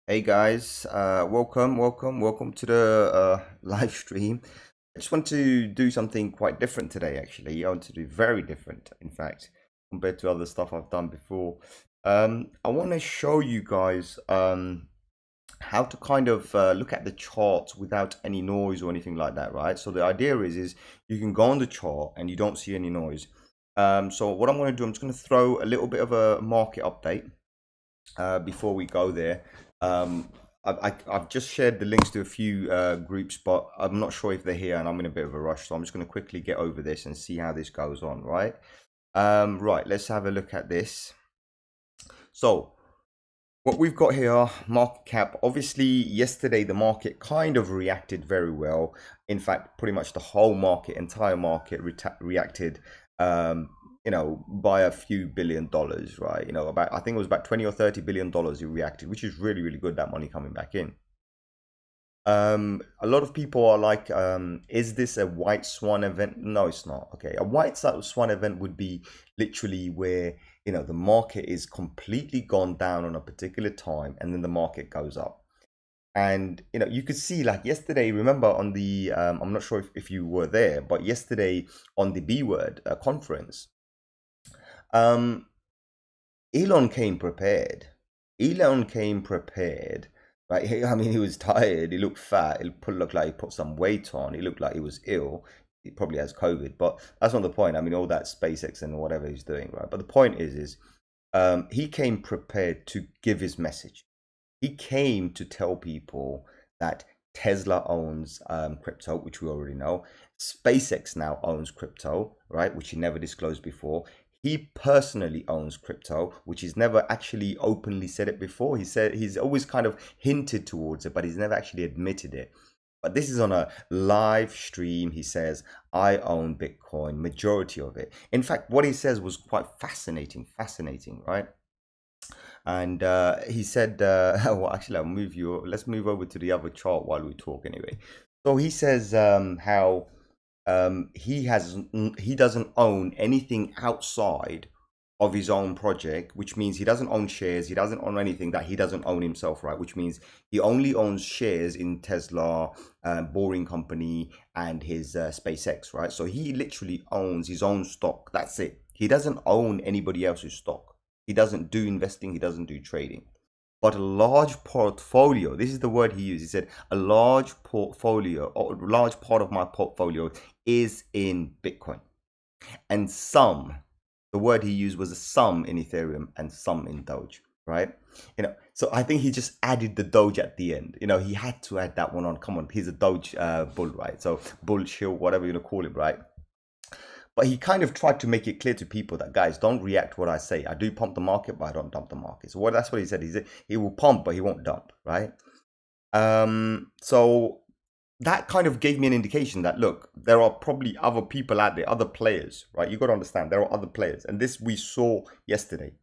Hey guys, welcome to the live stream. I just want to do something quite different today, actually. I want to do very different, in fact, compared to other stuff I've done before. I want to show you guys how to kind of look at the charts without any noise or anything like that, right? So the idea is you can go on the chart and you don't see any noise. So what I'm going to do, I'm just going to throw a little bit of a market update before we go there. Um, I've just shared the links to a few groups, but I'm not sure if they're here and I'm in a bit of a rush. So I'm just going to quickly get over this and see how this goes on, right? Right, let's have a look at this. So what we've got here, market cap. Obviously, yesterday the market kind of reacted very well. In fact, pretty much the whole market, entire market reacted, by a few $1 billion, right? About I think it was about 20 or $30 billion it reacted, which is really, really good, that money coming back in. A lot of people are like, is this a white swan event? No, it's not. Okay, a white swan event would be literally where, the market is completely gone down on a particular time and then the market goes up. And, you could see like yesterday, remember on the, I'm not sure if you were there, but yesterday on the B Word conference, um, Elon came prepared. Elon came prepared. Right? I mean, he was tired. He looked fat. Looked like he put some weight on. He looked like he was ill. He probably has COVID, but that's not the point. I mean, all that SpaceX and whatever he's doing, right? But the point is he came prepared to give his message. He came to tell people that Tesla owns crypto, which we already know. SpaceX now owns crypto, right? Which he never disclosed before. He personally owns crypto, which he's never actually openly said it before. He said he's always kind of hinted towards it, but he's never actually admitted it. But this is on a live stream. He says, I own Bitcoin, majority of it. In fact, what he says was quite fascinating, right? And he said, well, actually, let's move over to the other chart while we talk anyway. So he says how he doesn't own anything outside of his own project, which means he doesn't own shares, he doesn't own anything that he doesn't own himself, right? Which means he only owns shares in Tesla, Boring Company, and his SpaceX, right? So he literally owns his own stock. That's it. He doesn't own anybody else's stock. He doesn't do investing, he doesn't do trading. But a large portfolio, this is the word he used. He said, a large portfolio, or a large part of my portfolio is in Bitcoin. And some, the word he used was a some in Ethereum and some in Doge, right? So I think he just added the Doge at the end. He had to add that one on. Come on, he's a Doge bull, right? So bull, shill, whatever you want to call it, right? But he kind of tried to make it clear to people that, guys, don't react to what I say. I do pump the market, but I don't dump the market. So that's what he said. He said he will pump, but he won't dump, right? So that kind of gave me an indication that, look, there are probably other people out there, other players, right? You got to understand there are other players, and this we saw yesterday.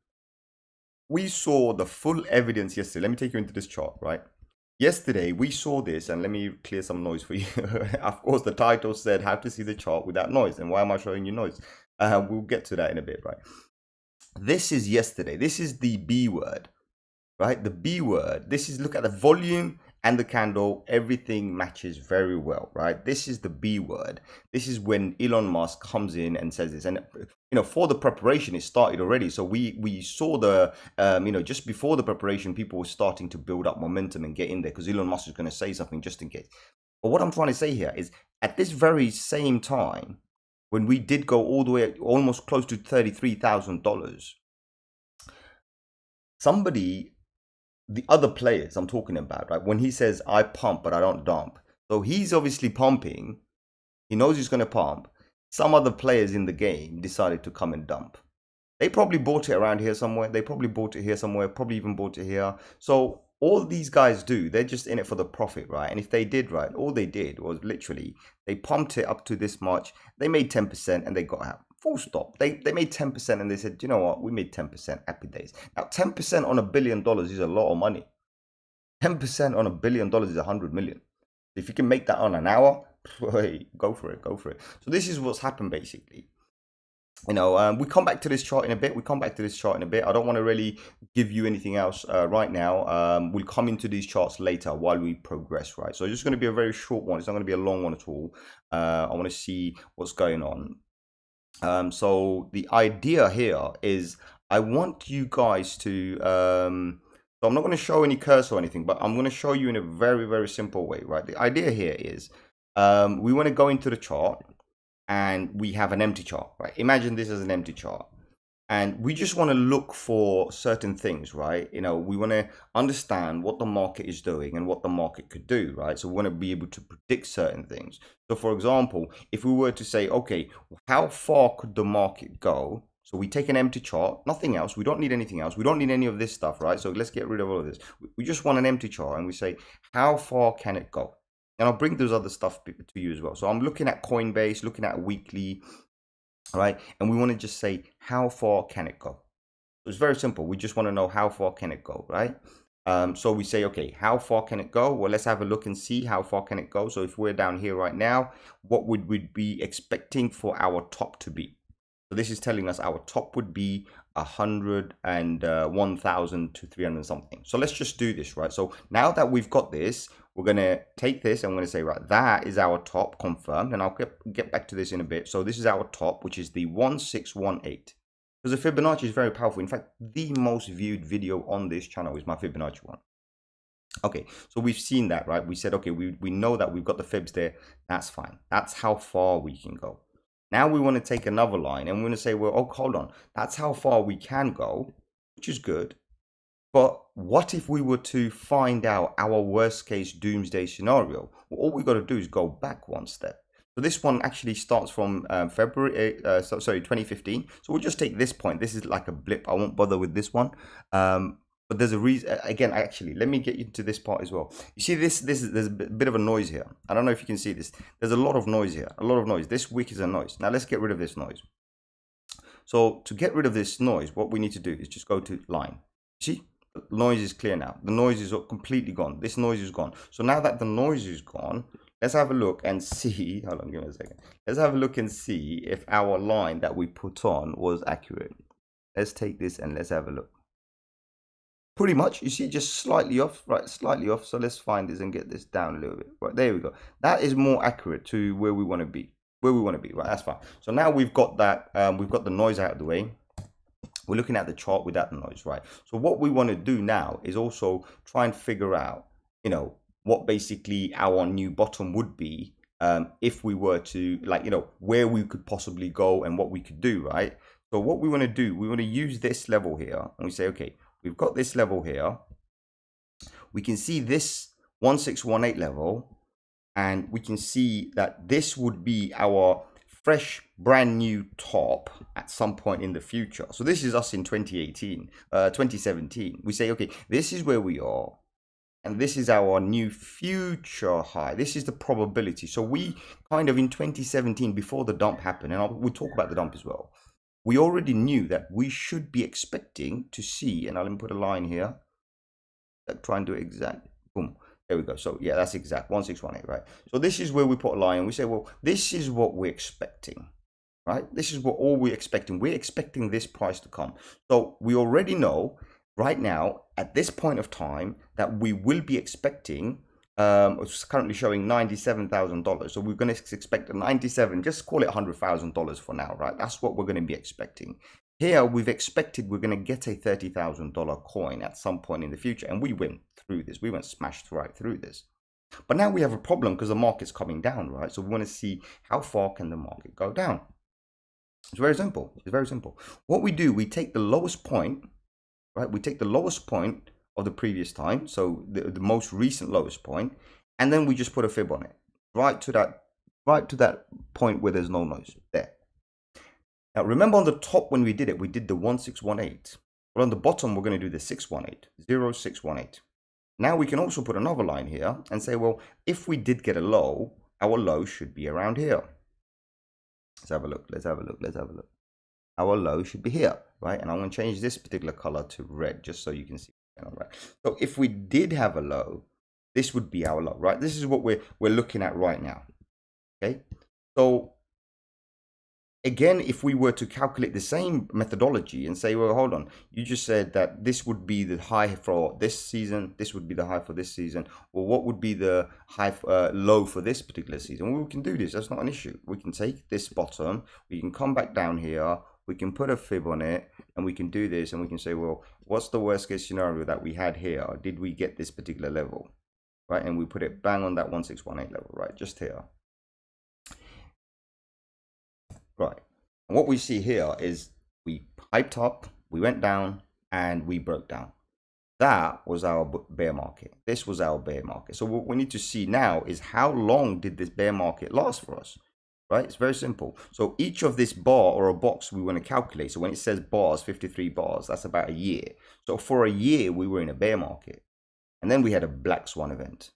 We saw the full evidence yesterday. Let me take you into this chart, right? Yesterday, we saw this, and let me clear some noise for you. Of course, the title said how to see the chart without noise. And why am I showing you noise? We'll get to that in a bit, right? This is yesterday. This is the B word, right? The B word. This is, look at the volume and the candle. Everything matches very well, right? This is the B word. This is when Elon Musk comes in and says this. And, for the preparation, it started already. So we saw the, just before the preparation, people were starting to build up momentum and get in there because Elon Musk is going to say something just in case. But what I'm trying to say here is at this very same time, when we did go all the way, almost close to $33,000, somebody, the other players I'm talking about, right? When he says, I pump, but I don't dump. So he's obviously pumping. He knows he's going to pump. Some other players in the game decided to come and dump. They probably bought it around here somewhere. They probably bought it here somewhere, probably even bought it here. So all these guys do, they're just in it for the profit, right? And if they did, right, all they did was literally, they pumped it up to this much. They made 10% and they got out. Full stop. They made 10% and they said, you know what, we made 10%, happy days. Now, 10% on $1 billion is a lot of money. 10% on $1 billion is 100 million. If you can make that on an hour, hey, go for it. So this is what's happened basically. We come back to this chart in a bit. I don't want to really give you anything else right now. We'll come into these charts later while we progress, right? So it's just going to be a very short one. It's not going to be a long one at all. I want to see what's going on. So the idea here is I want you guys to, so I'm not going to show any cursor or anything, but I'm going to show you in a very, very simple way, right? The idea here is we want to go into the chart and we have an empty chart, right? Imagine this as an empty chart. And we just want to look for certain things, right? We want to understand what the market is doing and what the market could do, right? So we want to be able to predict certain things. So for example, if we were to say, okay, how far could the market go? So we take an empty chart, nothing else. We don't need anything else. We don't need any of this stuff, right? So let's get rid of all of this. We just want an empty chart and we say, how far can it go? And I'll bring those other stuff to you as well. So I'm looking at Coinbase, looking at weekly, right? And we want to just say, how far can it go? So it's very simple. We just want to know how far can it go, right? So we say, okay, how far can it go? Well, let's have a look and see how far can it go. So if we're down here right now, what would we be expecting for our top to be? So this is telling us our top would be 101,000 to 300 something. So let's just do this, right? So now that we've got this, we're going to take this and we're going to say, right, that is our top confirmed. And I'll get back to this in a bit. So this is our top, which is the 1618. Because the Fibonacci is very powerful. In fact, the most viewed video on this channel is my Fibonacci one. Okay, so we've seen that, right? We said, okay, we know that we've got the fibs there. That's fine. That's how far we can go. Now we want to take another line and we're going to say, well, oh, hold on. That's how far we can go, which is good. But what if we were to find out our worst case doomsday scenario? Well, all we got to do is go back one step. So this one actually starts from February, 2015. So we'll just take this point. This is like a blip. I won't bother with this one. But there's a reason. Again, actually, let me get you to this part as well. You see, there's a bit of a noise here. I don't know if you can see this. There's a lot of noise here. A lot of noise. This wick is a noise. Now let's get rid of this noise. So to get rid of this noise, what we need to do is just go to line. See, the noise is clear now. The noise is completely gone. This noise is gone. So now that the noise is gone, let's have a look and see. Hold on, give me a second. Let's have a look and see if our line that we put on was accurate. Let's take this and let's have a look. Pretty much, you see, just slightly off, right? Slightly off. So let's find this and get this down a little bit. Right, there we go. That is more accurate to where we want to be. Right? That's fine. So now we've got that. We've got the noise out of the way. We're looking at the chart without the noise, right? So what we want to do now is also try and figure out, what basically our new bottom would be if we were to, where we could possibly go and what we could do, right? So what we want to do, we want to use this level here and we say, okay, we've got this level here. We can see this 1618 level, and we can see that this would be our fresh, brand new top at some point in the future. So this is us in 2017. We say, okay, this is where we are. And this is our new future high. This is the probability. So we kind of in 2017, before the dump happened, and we'll talk about the dump as well, we already knew that we should be expecting to see, and I'll put a line here, try and do it exact, boom, there we go. So yeah, that's exact, 1618, right? So this is where we put a line and we say, well, this is what we're expecting, right? This is what all we're expecting. We're expecting this price to come. So we already know right now, at this point of time, that we will be expecting, it's currently showing $97,000. So we're going to expect a 97, just call it $100,000 for now, right? That's what we're going to be expecting. Here, we've expected we're going to get a $30,000 coin at some point in the future. And we went through this. We went smashed right through this. But now we have a problem because the market's coming down, right? So we want to see how far can the market go down. It's very simple. It's very simple. What we do, we take the lowest point, right? We take the lowest point of the previous time, so the most recent lowest point, and then we just put a fib on it, right to that point where there's no noise there. Now remember, on the top when we did it, we did the 1618, but on the bottom we're going to do the 618, 0618. Now we can also put another line here and say, well, if we did get a low, our low should be around here. Let's have a look. Our low should be here, right? And I'm going to change this particular color to red just so you can see. Right. So if we did have a low, this would be our low, right? This is what we're looking at right now. Okay. So again, if we were to calculate the same methodology and say, well, hold on, you just said that this would be the high for this season, this would be the high for this season, or what would be the high low for this particular season? Well, we can do this. That's not an issue. We can take this bottom, we can come back down here, we can put a fib on it, and we can do this, and we can say, well, what's the worst case scenario that we had here? Did we get this particular level, right? And we put it bang on that 1618 level, right? Just here. Right. And what we see here is we hyped up, we went down, and we broke down. That was our bear market. This was our bear market. So what we need to see now is how long did this bear market last for us, right? It's very simple. So each of this bar or a box we want to calculate. So when it says bars, 53 bars, that's about a year. So for a year, we were in a bear market. And then we had a black swan event.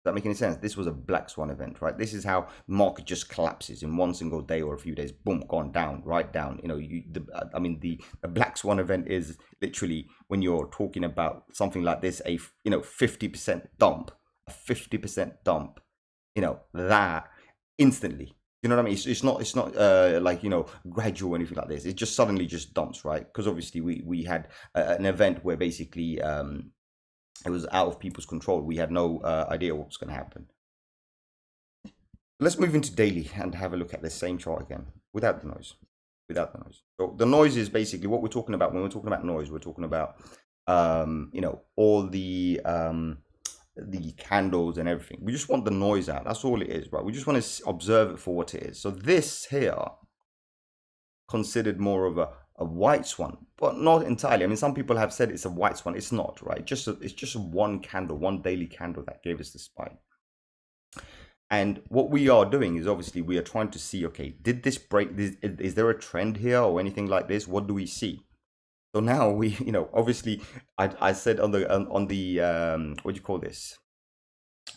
Does that make any sense? This was a black swan event, right? This is how market just collapses in one single day or a few days. Boom, gone down, right down. You know, the black swan event is literally when you're talking about something like this, 50% dump, a 50% dump. You know, that instantly. You know what I mean? It's not like, you know, gradual or anything like this. It just suddenly just dumps, right? Because obviously we had an event where basically it was out of people's control. We had no idea what was going to happen. Let's move into daily and have a look at the same chart again without the noise. Without the noise. So the noise is basically what we're talking about. When we're talking about noise, we're talking about you know, all the candles and everything. We just want the noise out. That's all it is, right? We just want to observe it for what it is. So this here considered more of a white swan, but not entirely. I mean, some people have said it's a white swan. It's not, right? It's just one candle, one daily candle that gave us the spike. And what we are doing is obviously we are trying to see, okay, did this break? Is there a trend here or anything like this? What do we see? So now we, you know, obviously I said on the what do you call this?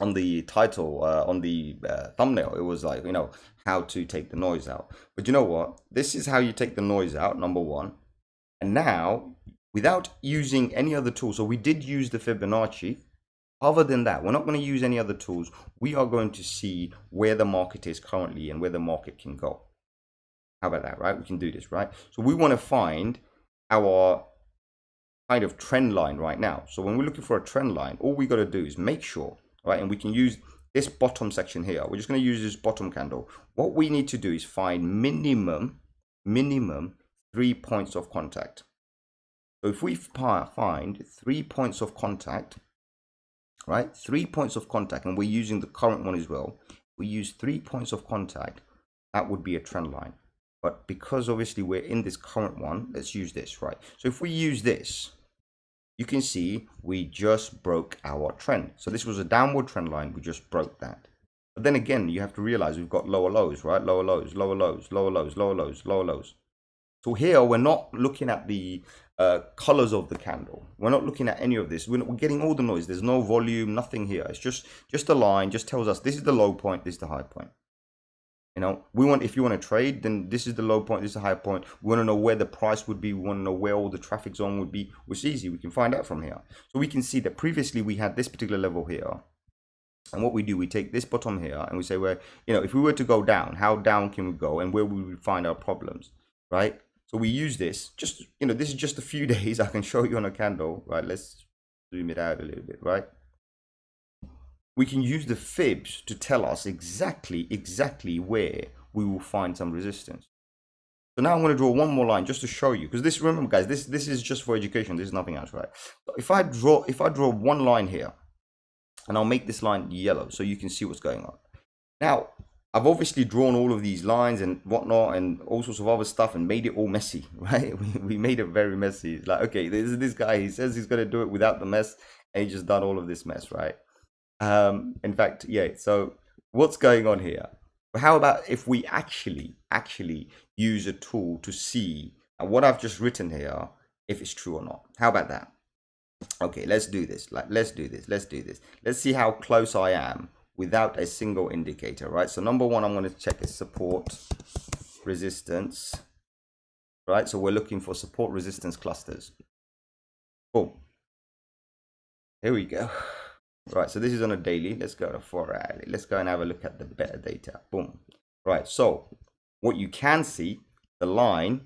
On the title, on the thumbnail, it was like, you know, how to take the noise out. But you know what? This is how you take the noise out, number one. And now, without using any other tools, so we did use the Fibonacci. Other than that, we're not going to use any other tools. We are going to see where the market is currently and where the market can go. How about that, right? We can do this, right? So we want to find our kind of trend line right now. So when we're looking for a trend line, all we got to do is make sure, right? And we can use this bottom section here. We're just going to use this bottom candle. What we need to do is find minimum 3 points of contact. So if we find 3 points of contact, right? 3 points of contact, and we're using the current one as well. We use 3 points of contact. That would be a trend line. But because obviously we're in this current one, let's use this, right? So if we use this, you can see we just broke our trend. So this was a downward trend line. We just broke that. But then again, you have to realize we've got lower lows, right? Lower lows, lower lows, lower lows, lower lows, lower lows. So here we're not looking at the colors of the candle. We're not looking at any of this. We're getting all the noise. There's no volume, nothing here. It's just a line, just tells us this is the low point, this is the high point. You know, if you want to trade, then this is the low point, this is the high point. We want to know where the price would be. We want to know where all the traffic zone would be. It's easy. We can find out from here. So we can see that previously we had this particular level here. And what we do, we take this bottom here and we say, well, you know, if we were to go down, how down can we go and where would we find our problems, right? So we use this, just, you know, this is just a few days. I can show you on a candle, right? Let's zoom it out a little bit, right? We can use the fibs to tell us exactly where we will find some resistance. So now I'm going to draw one more line just to show you, because this, remember guys, this is just for education. This is nothing else, right? So if I draw one line here, and I'll make this line yellow so you can see what's going on. Now, I've obviously drawn all of these lines and whatnot and all sorts of other stuff and made it all messy, right? We made it very messy. It's like, okay, this guy, he says he's going to do it without the mess, and he just done all of this mess, right? In fact, yeah, so what's going on here? How about if we actually use a tool to see what I've just written here, if it's true or not? How about that? Okay, let's do this. Let's do this. Let's see how close I am without a single indicator, right? So number one, I'm going to check is support, resistance, right? So we're looking for support resistance clusters. Boom. Here we go. Right, so this is on a daily. Let's go to 4 hourly. Let's go and have a look at the better data. Boom. Right, so What you can see, the line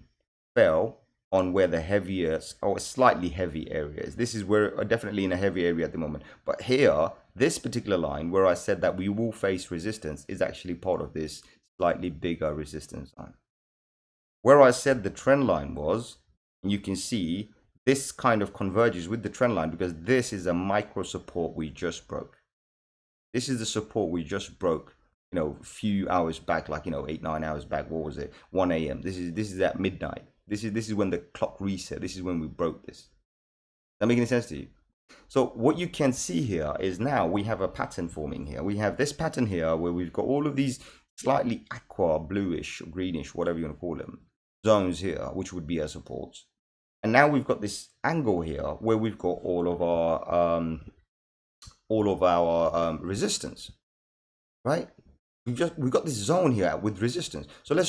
fell on where the heaviest or slightly heavy area is. This is where definitely in a heavy area at the moment. But here, this particular line where I said that we will face resistance is actually part of this slightly bigger resistance line. Where I said the trend line was, and you can see this kind of converges with the trend line because this is a micro support we just broke. This is the support we just broke, a few hours back, like 8-9 hours back. What was it? 1 a.m. This is at midnight. This is when the clock reset. This is when we broke this. Does that make any sense to you? So what you can see here is now we have a pattern forming here. We have this pattern here where we've got all of these slightly aqua, bluish, greenish, whatever you want to call them, zones here, which would be our supports. And now we've got this angle here where we've got all of our resistance, right? We've got this zone here with resistance. So I'm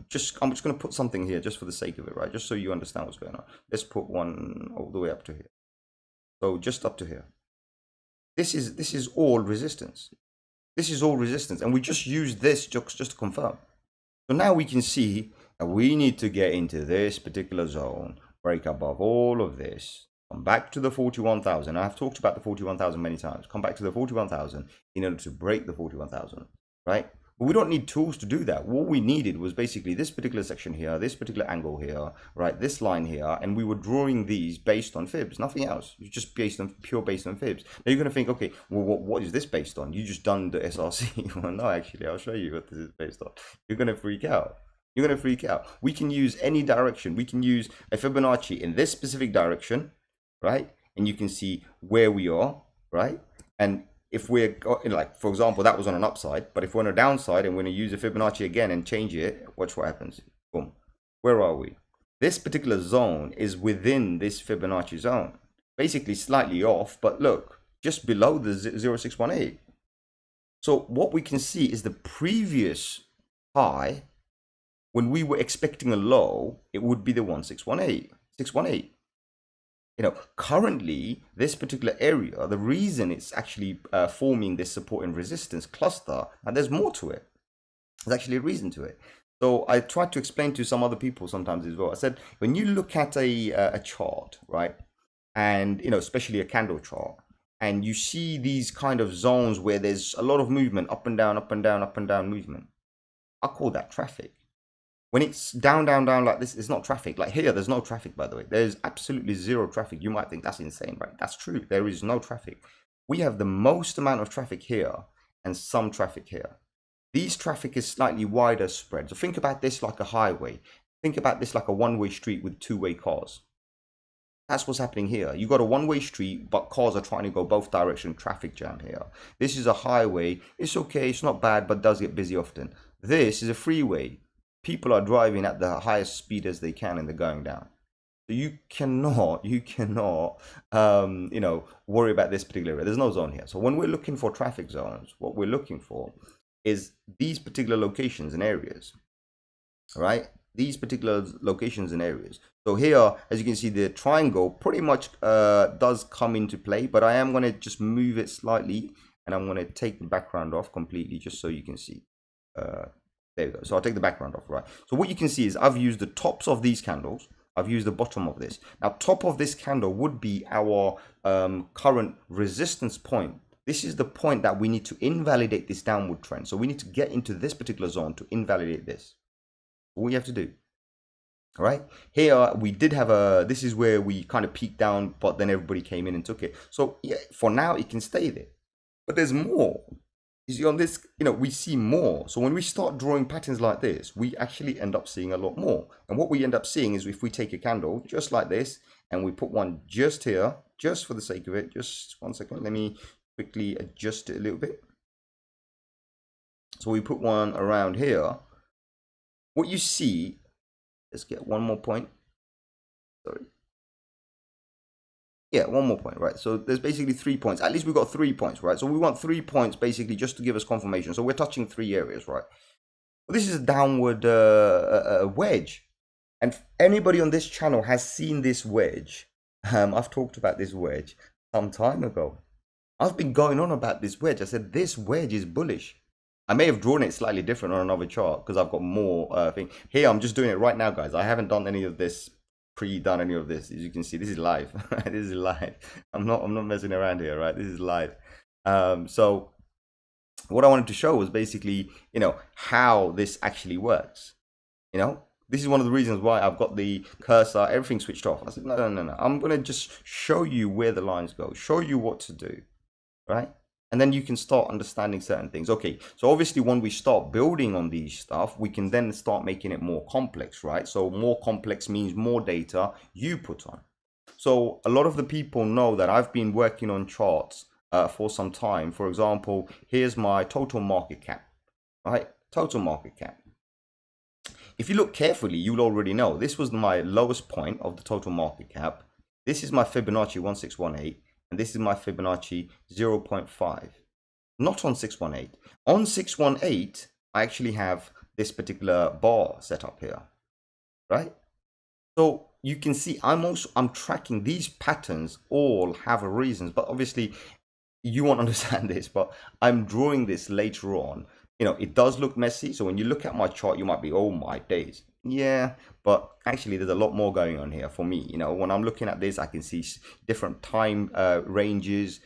just going to put something here just for the sake of it, right? Just so you understand what's going on. Let's put one all the way up to here. So just up to here. This is all resistance. This is all resistance, and we just use this just to confirm. So now we can see that we need to get into this particular zone, break above all of this, come back to the 41,000. I've talked about the 41,000 many times. Come back to the 41,000 in order to break the 41,000, right? But we don't need tools to do that. What we needed was basically this particular section here, this particular angle here, right? This line here, and we were drawing these based on fibs, nothing else. It's just based on fibs. Now you're going to think, okay, well, what is this based on? You just done the SRC. Well, no, actually, I'll show you what this is based on. You're going to freak out. You're going to freak out. We can use any direction. We can use a Fibonacci in this specific direction, right? And you can see where we are, right? And if we're like, for example, that was on an upside, but if we're on a downside and we're going to use a Fibonacci again and change it, watch what happens. Boom. Where are we? This particular zone is within this Fibonacci zone, basically slightly off, but look, just below the 0618. So what we can see is the previous high, when we were expecting a low, it would be the 618. Currently, this particular area, the reason it's actually forming this support and resistance cluster, and there's more to it. There's actually a reason to it. So I tried to explain to some other people sometimes as well. I said, when you look at a chart, right, and especially a candle chart, and you see these kind of zones where there's a lot of movement, up and down, up and down, up and down movement, I call that traffic. When it's down, down, down like this, it's not traffic. Like here, there's no traffic, by the way. There's absolutely zero traffic. You might think that's insane, right? That's true. There is no traffic. We have the most amount of traffic here and some traffic here. These traffic is slightly wider spread. So think about this like a highway. Think about this like a one-way street with two-way cars. That's what's happening here. You got a one-way street, but cars are trying to go both directions. Traffic jam here. This is a highway. It's okay. It's not bad, but does get busy often. This is a freeway. People are driving at the highest speed as they can and they're going down. So you cannot, worry about this particular area. There's no zone here. So when we're looking for traffic zones, what we're looking for is these particular locations and areas, right? These particular locations and areas. So here, as you can see, the triangle pretty much does come into play, but I am going to just move it slightly and I'm going to take the background off completely just so you can see. There we go. So I'll take the background off, right? So what you can see is I've used the tops of these candles. I've used the bottom of this. Now, top of this candle would be our current resistance point. This is the point that we need to invalidate this downward trend. So we need to get into this particular zone to invalidate this. All you have to do. All right. Here we did have this is where we kind of peaked down, but then everybody came in and took it. So yeah, for now it can stay there. But there's more. You see on this, we see more. So when we start drawing patterns like this, we actually end up seeing a lot more. And what we end up seeing is if we take a candle just like this and we put one just here, just for the sake of it, just 1 second, let me quickly adjust it a little bit. So we put one around here. What you see, let's get one more point. Sorry. Yeah, one more point, right? So there's basically 3 points. At least we've got 3 points, right? So we want 3 points basically just to give us confirmation. So we're touching 3 areas, right? Well, this is a downward wedge. And anybody on this channel has seen this wedge. I've talked about this wedge some time ago. I've been going on about this wedge. I said this wedge is bullish. I may have drawn it slightly different on another chart because I've got more thing. Here, I'm just doing it right now, guys. I haven't done any of this, pre-done any of this. As you can see, this is live. This is live. I'm not messing around here, right? This is live. So what I wanted to show was basically, how this actually works. This is one of the reasons why I've got the cursor, everything switched off. I said, no, no, no, no. I'm going to just show you where the lines go, show you what to do, right? And then you can start understanding certain things. Okay, so obviously when we start building on these stuff, we can then start making it more complex, right? So more complex means more data you put on. So a lot of the people know that I've been working on charts for some time. For example, here's my total market cap, right? Total market cap. If you look carefully, you'll already know this was my lowest point of the total market cap. This is my Fibonacci 1618, and this is my Fibonacci 0.5. Not on 618. On 618, I actually have this particular bar set up here, right? So you can see I'm tracking these patterns, all have reasons, but obviously you won't understand this, but I'm drawing this later on. It does look messy. So when you look at my chart, you might be, oh my days. Yeah, but actually there's a lot more going on here for me. When I'm looking at this, I can see different time ranges,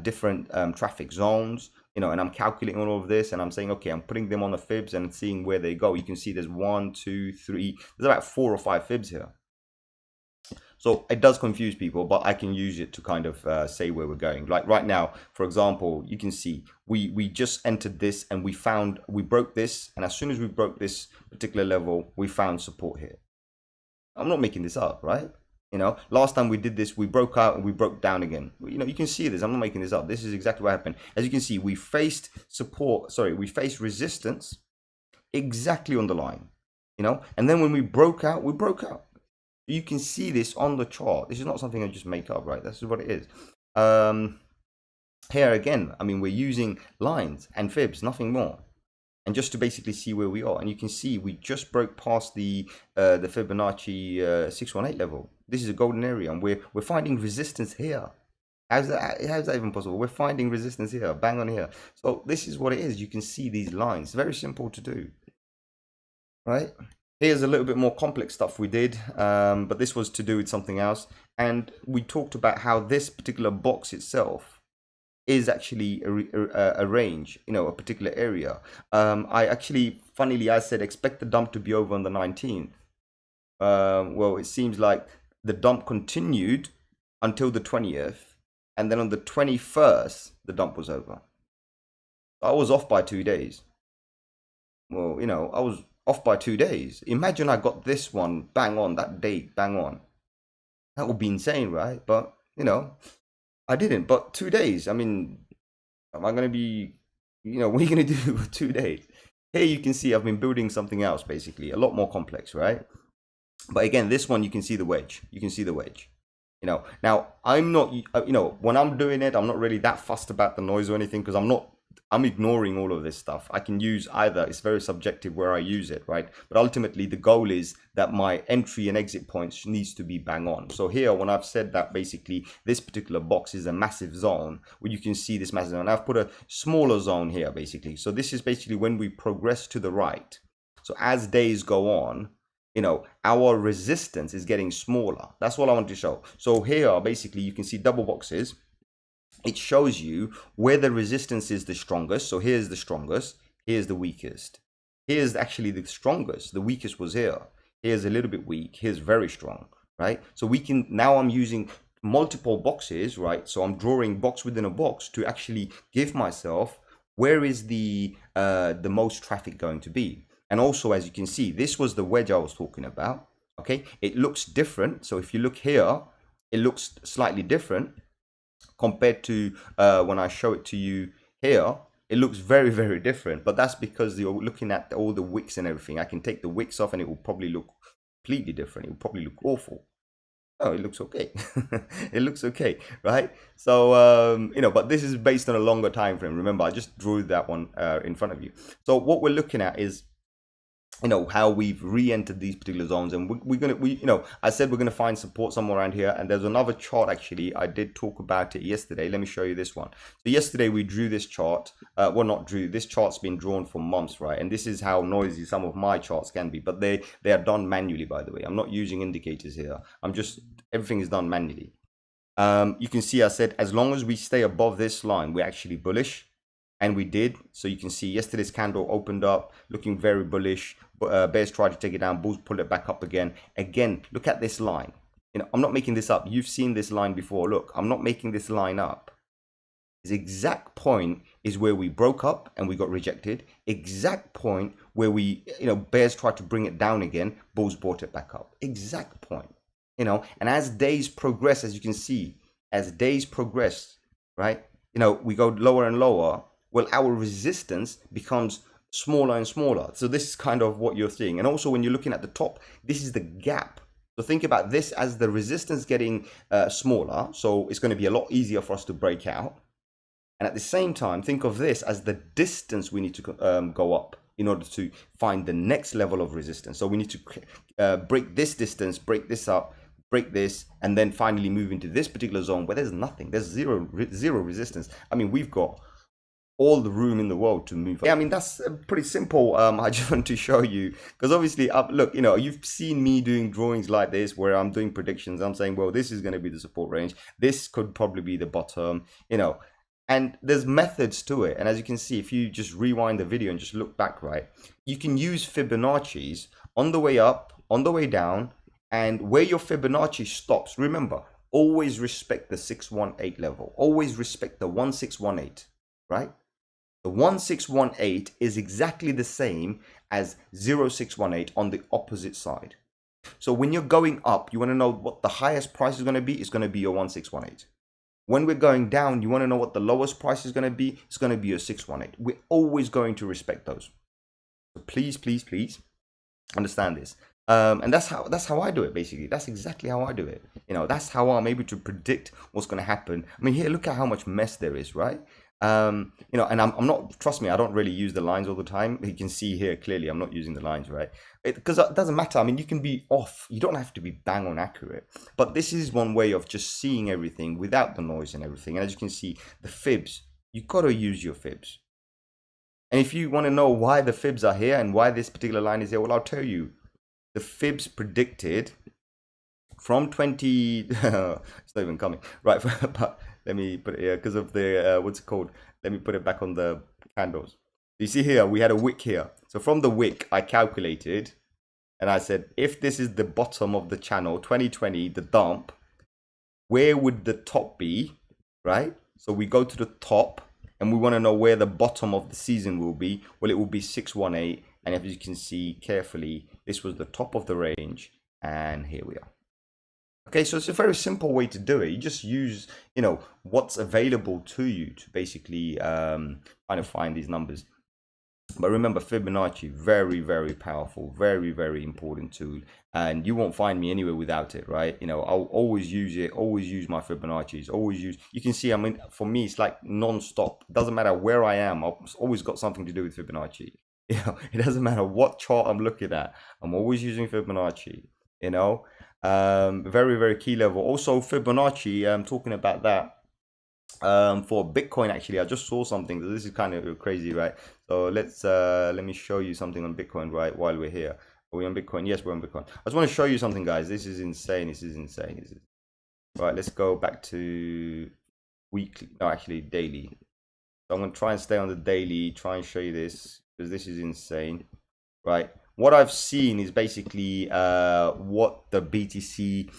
different traffic zones, and I'm calculating all of this and I'm saying, okay, I'm putting them on the fibs and seeing where they go. You can see there's 1, 2, 3, there's about 4 or 5 fibs here. So it does confuse people, but I can use it to kind of say where we're going. Like right now, for example, you can see we just entered this and we broke this. And as soon as we broke this particular level, we found support here. I'm not making this up, right? Last time we did this, we broke out and we broke down again. You can see this. I'm not making this up. This is exactly what happened. As you can see, we faced we faced resistance exactly on the line, and then when we broke out, we broke out. You can see this on the chart. This is not something I just make up, right? This is what it is. Here again, we're using lines and fibs, nothing more. And just to basically see where we are. And you can see we just broke past the Fibonacci 618 level. This is a golden area, and we're finding resistance here. How's that even possible? We're finding resistance here, bang on here. So this is what it is. You can see these lines. Very simple to do, right? Here's a little bit more complex stuff we did, but this was to do with something else. And we talked about how this particular box itself is actually a range, a particular area. I actually, funnily, I said, expect the dump to be over on the 19th. Well, it seems like the dump continued until the 20th. And then on the 21st, the dump was over. I was off by 2 days. Well, I was off by 2 days. Imagine I got this one bang on, that date bang on. That would be insane, right? But I didn't. But 2 days, am I going to be, what are you going to do with 2 days? Here you can see I've been building something else, basically a lot more complex, right? But again, this one, you can see the wedge. You can see the wedge. Now I'm not, when I'm doing it, I'm not really that fussed about the noise or anything, because I'm ignoring all of this stuff. I can use either. It's very subjective where I use it, right? But ultimately, the goal is that my entry and exit points needs to be bang on. So here, when I've said that basically this particular box is a massive zone, where you can see this massive zone, I've put a smaller zone here, basically. So this is basically when we progress to the right. So as days go on, our resistance is getting smaller. That's what I want to show. So here, basically, you can see double boxes. It shows you where the resistance is the strongest. So here's the strongest, here's the weakest. Here's actually the strongest, the weakest was here. Here's a little bit weak, here's very strong, right? So now I'm using multiple boxes, right? So I'm drawing box within a box to actually give myself where is the most traffic going to be. And also, as you can see, this was the wedge I was talking about, okay? It looks different. So if you look here, it looks slightly different compared to when I show it to you here. It looks very, very different, but that's because you're looking at all the wicks and everything. I can take the wicks off and it will probably look completely different. It will probably look awful. Oh, it looks okay. It looks okay, right? So, but this is based on a longer time frame. Remember, I just drew that one in front of you. So what we're looking at is how we've re-entered these particular zones, and I said we're gonna find support somewhere around here. And there's another chart, actually I did talk about it yesterday. Let me show you this one. So yesterday we drew this chart, well, not drew, this chart's been drawn for months, right? And this is how noisy some of my charts can be, but they are done manually, by the way. I'm not using indicators here. Everything is done manually. You can see I said as long as we stay above this line, we're actually bullish. And we did. So you can see yesterday's candle opened up looking very bullish. Bears tried to take it down. Bulls pulled it back up again. Again, look at this line. I'm not making this up. You've seen this line before. Look, I'm not making this line up. This exact point is where we broke up and we got rejected. Exact point where we, bears tried to bring it down again. Bulls brought it back up. Exact point. And as days progress, as you can see, as days progress, right? We go lower and lower. Well, our resistance becomes smaller and smaller. So this is kind of what you're seeing. And also when you're looking at the top, this is the gap. So think about this as the resistance getting smaller. So it's going to be a lot easier for us to break out. And at the same time, think of this as the distance we need to go up in order to find the next level of resistance. So we need to break this distance, break this up, break this, and then finally move into this particular zone where there's nothing. There's zero resistance. I mean, we've got all the room in the world to move. Yeah, I mean, that's pretty simple. I just want to show you, because obviously, look, you've seen me doing drawings like this where I'm doing predictions. I'm saying, well, this is going to be the support range. This could probably be the bottom, and there's methods to it. And as you can see, if you just rewind the video and just look back, right, you can use Fibonacci's on the way up, on the way down, and where your Fibonacci stops. Remember, always respect the 618 level. Always respect the 1618, right? The 1618 is exactly the same as 0618 on the opposite side. So when you're going up, you want to know what the highest price is going to be. It's going to be your 1618. When we're going down, you want to know what the lowest price is going to be. It's going to be your 618. We're always going to respect those. So please, please, please understand this. And that's how I do it, basically. That's exactly how I do it. That's how I'm able to predict what's going to happen. I mean, here, look at how much mess there is, right? And I'm not, trust me, I don't really use the lines all the time. You can see here clearly I'm not using the lines, right? Because it doesn't matter. I mean, you can be off. You don't have to be bang on accurate. But this is one way of just seeing everything without the noise and everything. And as you can see, the fibs, you got to use your fibs. And if you want to know why the fibs are here and why this particular line is here, well, I'll tell you. The fibs predicted from 20, it's not even coming, right? But let me put it here because of the, what's it called? Let me put it back on the candles. You see here, we had a wick here. So from the wick, I calculated and I said, if this is the bottom of the channel, 2020, the dump, where would the top be, right? So we go to the top and we want to know where the bottom of the season will be. Well, it will be 618. And as you can see carefully, this was the top of the range. And here we are. Okay, so it's a very simple way to do it. You just use, what's available to you to basically kind of find these numbers. But remember, Fibonacci, very, very powerful, very, very important tool. And you won't find me anywhere without it, right? I'll always use it, always use my Fibonacci's, always use, you can see, I mean, for me, it's like non-stop. It doesn't matter where I am. I've always got something to do with Fibonacci. It doesn't matter what chart I'm looking at. I'm always using Fibonacci, very, very key level. Also Fibonacci, I'm talking about that. For Bitcoin, actually, I just saw something. This is kind of crazy, right? So let me show you something on Bitcoin, right? While we're here, are we on Bitcoin? Yes, we're on Bitcoin. I just want to show you something, guys. This is insane. This is insane. Right. Let's go back to weekly. No, actually daily. So I'm going to try and stay on the daily. Try and show you this because this is insane, right? What I've seen is basically what the BTC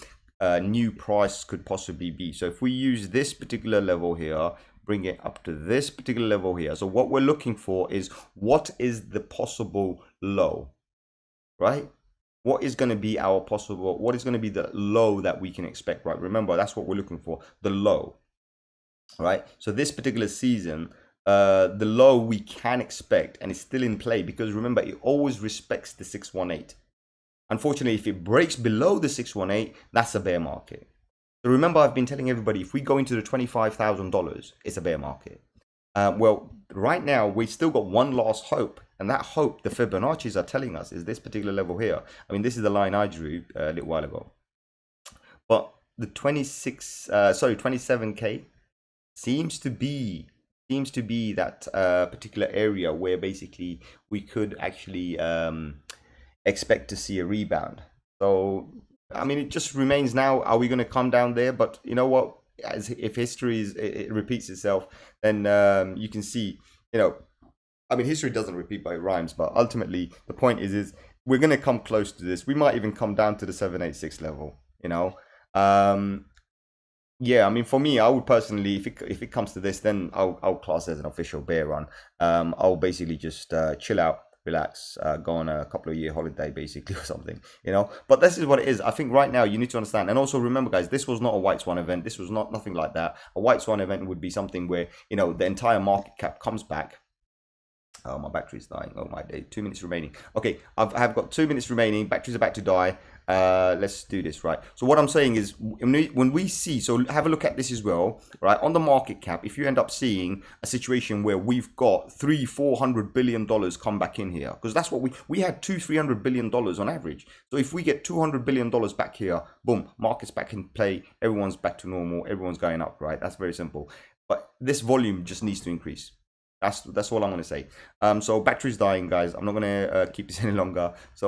new price could possibly be. So if we use this particular level here, bring it up to this particular level here. So what we're looking for is what is the possible low, right? What is going to be our possible, what is going to be the low that we can expect, right? Remember, that's what we're looking for, the low, right? So this particular season, the low we can expect, and it's still in play because remember, it always respects the 618. Unfortunately, if it breaks below the 618, that's a bear market. So remember, I've been telling everybody, if we go into the $25,000, it's a bear market. Well, right now, we still got one last hope, And that hope the Fibonacci's are telling us is this particular level here. I mean, this is the line I drew a little while ago. But the 27K seems to be that particular area where basically we could actually expect to see a rebound. So I mean, it just remains now, are we going to come down there? But you know what, as if history it repeats itself, then you can see, you know, I mean, history doesn't repeat, but it rhymes. But ultimately the point is we're going to come close to this. We might even come down to the 786 level, you know. Yeah, I mean, for me, I would personally, if it comes to this, then I'll class it as an official bear run. I'll basically just chill out, relax, go on a couple of year holiday, basically, or something, you know. But this is what it is. I think right now you need to understand, and also remember, guys, this was not a white swan event. This was not nothing like that. A white swan event would be something where, you know, the entire market cap comes back. Oh, my battery's dying. Oh my day. 2 minutes remaining. Okay, I've got 2 minutes remaining. Battery's about to die. Let's do this, right? So what I'm saying is when we see, so have a look at this as well, right? On the market cap, if you end up seeing a situation where we've got $400 billion come back in here, because that's what we had $300 billion on average. So if we get $200 billion back here, boom, market's back in play. Everyone's back to normal. Everyone's going up, right? That's very simple. But this volume just needs to increase. That's all I'm going to say. So battery's dying, guys. I'm not going to keep this any longer. So